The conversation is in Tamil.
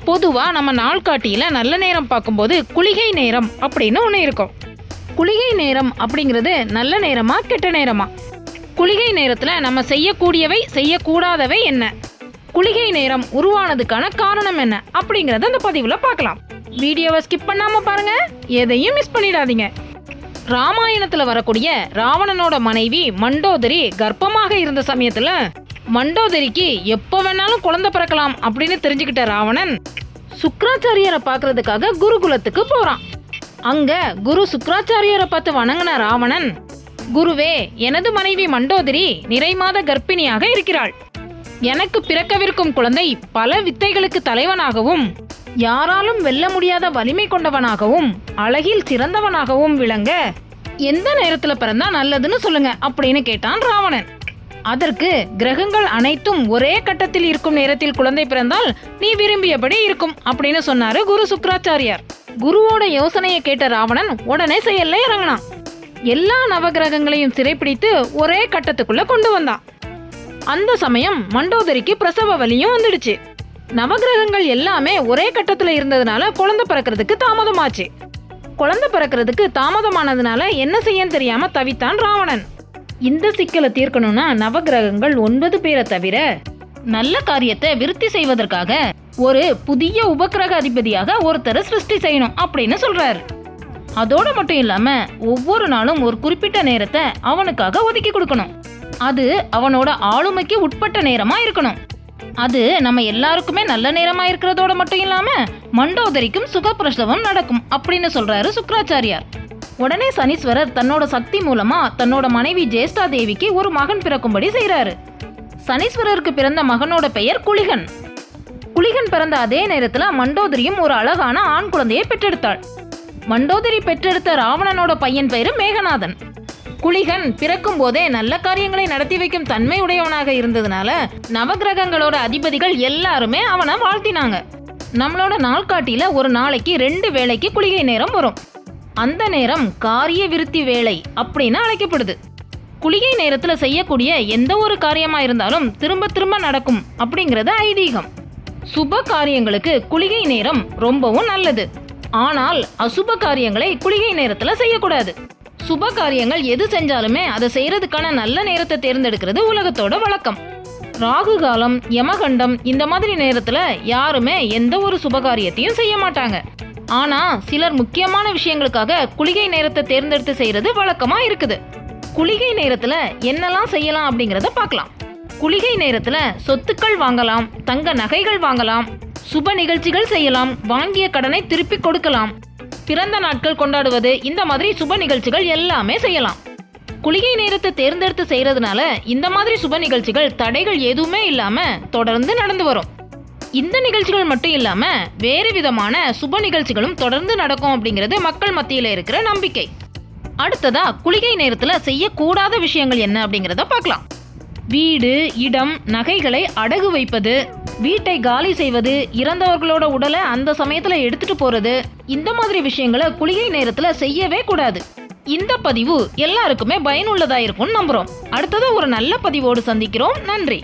பொதுவாக நம்ம நாள்காட்டியில் நல்ல நேரம் பார்க்கும்போது குளிகை நேரம் அப்படின்னு ஒன்று இருக்கும். குளிகை நேரம் அப்படிங்கிறது நல்ல நேரமா கெட்ட நேரமா? குளிகை நேரத்தில் நம்ம செய்யக்கூடியவை செய்யக்கூடாதவை என்ன? குளிகை நேரம் உருவானதுக்கான காரணம் என்ன அப்படிங்கிறத அந்த பதிவில் பார்க்கலாம். வீடியோவை ஸ்கிப் பண்ணாமல் பாருங்க, எதையும் மிஸ் பண்ணிடாதீங்க. ராமாயணத்தில் வரக்கூடிய ராவணனோட மனைவி மண்டோதரி கர்ப்பமாக இருந்த சமயத்தில் மண்டோதரிக்கு எப்போ வேணாலும் குழந்தை பிறக்கலாம் அப்படின்னு தெரிஞ்சுக்கிட்ட ராவணன் சுக்ராச்சாரியரை பார்க்கறதுக்காக குருகுலத்துக்கு போகிறான். அங்கே குரு சுக்ராச்சாரியரை பார்த்து வணங்கின ராவணன், குருவே, எனது மனைவி மண்டோதரி நிறைமாத கர்ப்பிணியாக இருக்கிறாள். எனக்கு பிறக்கவிருக்கும் குழந்தை பல வித்தைகளுக்கு தலைவனாகவும் யாராலும் வெல்ல முடியாத வலிமை கொண்டவனாகவும் அழகில் சிறந்தவனாகவும் விளங்க எந்த நேரத்தில் பிறந்தா நல்லதுன்னு சொல்லுங்க அப்படின்னு கேட்டான் ராவணன். அதற்கு கிரகங்கள் அனைத்தும் ஒரே கட்டத்தில் இருக்கும் நேரத்தில் குழந்தை பிறந்தால் நீ விரும்பியபடி இருக்கும் அப்படின்னு சொன்னாரு குரு சுக்ராச்சாரியார். குருவோட யோசனையை கேட்ட ராவணன் உடனே செயல்ல இறங்கினான். எல்லா நவகிரகங்களையும் சிறைப்பிடித்து ஒரே கட்டத்துக்குள்ள கொண்டு வந்தான். அந்த சமயம் மண்டோதரிக்கு பிரசவ வலியும் வந்துடுச்சு. நவகிரகங்கள் எல்லாமே ஒரே கட்டத்துல இருந்ததுனால குழந்தை பிறக்கிறதுக்கு தாமதமாச்சு. குழந்தை பிறக்கிறதுக்கு தாமதமானதுனால என்ன செய்யன்னு தெரியாம தவித்தான் ராவணன். இந்த சிக்கலை தீர்க்கணும்னா நவகிரகங்கள் 9 பேரை தவிர நல்ல காரியத்தை விருத்தி செய்வதற்காக ஒரு புதிய உபகிரக அதிபதியாக ஒருத்தரை சிருஷ்டி செய்யணும் அப்படின்னு சொல்றாரு. அதோட மட்டும் இல்லாம ஒவ்வொரு நாளும் ஒரு குறிப்பிட்ட நேரத்தை அவனுக்காக ஒதுக்கி கொடுக்கணும். அது அவனோட ஆளுமைக்கு உட்பட்ட நேரமா இருக்கணும். அது நம்ம எல்லாருக்குமே நல்ல நேரமா இருக்கிறதோட மட்டும் இல்லாம மண்டோதரிக்கும் சுகப்பிரசவம் நடக்கும் அப்படின்னு சொல்றாரு சுக்ராச்சாரியார். உடனே சனீஸ்வரர் தன்னோட சக்தி மூலமா தன்னோட மனைவி ஜேஷ்டா தேவிக்கு ஒரு மகன் பிறக்கும்படி செய்யறாரு. சனீஸ்வரருக்கு பிறந்த மகனோட பெயர் குளிகன். குளிகன் பிறந்த அதே நேரத்துல மண்டோதரியும் ஒரு அழகான ஆண் குழந்தையை பெற்றெடுத்தாள். மண்டோதரி பெற்றெடுத்த ராவணனோட பையன் பெயரு மேகநாதன். குளிகன் பிறக்கும் போதே நல்ல காரியங்களை நடத்தி வைக்கும் தன்மை உடையவனாக இருந்ததுனால நவகிரகங்களோட அதிபதிகள் எல்லாருமே அவனை வாழ்த்தினாங்க. நம்மளோட நாள்காட்டியில ஒரு நாளைக்கு 2 வேளைக்கு குளிகை நேரம் வரும். அந்த நேரம் காரிய விருத்தி வேளை அப்படின்னு அழைக்கப்படுது. குளிகை நேரத்துல செய்யக்கூடிய எந்த ஒரு காரியமா இருந்தாலும் திரும்ப திரும்ப நடக்கும் அப்படிங்கிறது ஐதீகம். சுப காரியங்களுக்கு குளிகை நேரம் ரொம்பவும் நல்லது. ஆனால் அசுப காரியங்களை குளிகை நேரத்துல செய்யக்கூடாது. சுப காரியங்கள் எது செஞ்சாலுமே அதை செய்யறதுக்கான நல்ல நேரத்தை தேர்ந்தெடுக்கிறது உலகத்தோட வழக்கம். ராகு காலம், யமகண்டம் இந்த மாதிரி நேரத்துல யாருமே எந்த ஒரு சுபகாரியத்தையும் செய்ய மாட்டாங்க. ஆனா சிலர் முக்கியமான விஷயங்களுக்காக குளிகை நேரத்தை தேர்ந்தெடுத்து செய்யறது வழக்கமா இருக்குது. குளிகை நேரத்துல என்னெல்லாம் செய்யலாம் அப்படிங்கறத பார்க்கலாம். குளிகை நேரத்துல சொத்துக்கள் வாங்கலாம், தங்க நகைகள் வாங்கலாம், சுப நிகழ்ச்சிகள் செய்யலாம், வாங்கிய கடனை திருப்பி கொடுக்கலாம், பிறந்த நாட்கள் கொண்டாடுவது, இந்த மாதிரி சுப நிகழ்ச்சிகள் எல்லாமே செய்யலாம். குளிகை நேரத்தை தேர்ந்தெடுத்து செய்யறதுனால இந்த மாதிரி சுப நிகழ்ச்சிகள் தடைகள் எதுவுமே இல்லாம தொடர்ந்து நடந்து வரும். இந்த நிகழ்ச்சிகள் மட்டும் இல்லாம வேறு விதமான சுப நிகழ்ச்சிகளும் தொடர்ந்து நடக்கும் அப்படிங்கிறது மக்கள் மத்தியில இருக்கிற நம்பிக்கை. அடுத்ததா குளிகை நேரத்துல செய்யக்கூடாத விஷயங்கள் என்ன அப்படிங்கிறத பார்க்கலாம். வீடு, இடம், நகைகளை அடகு வைப்பது, வீட்டை காலி செய்வது, இறந்தவர்களோட உடலை அந்த சமயத்துல எடுத்துட்டு போறது, இந்த மாதிரி விஷயங்களை குளிகை நேரத்துல செய்யவே கூடாது. இந்த பதிவு எல்லாருக்குமே பயனுள்ளதா இருக்கும்னு நம்புறோம். அடுத்தது ஒரு நல்ல பதிவோடு சந்திக்கிறோம். நன்றி.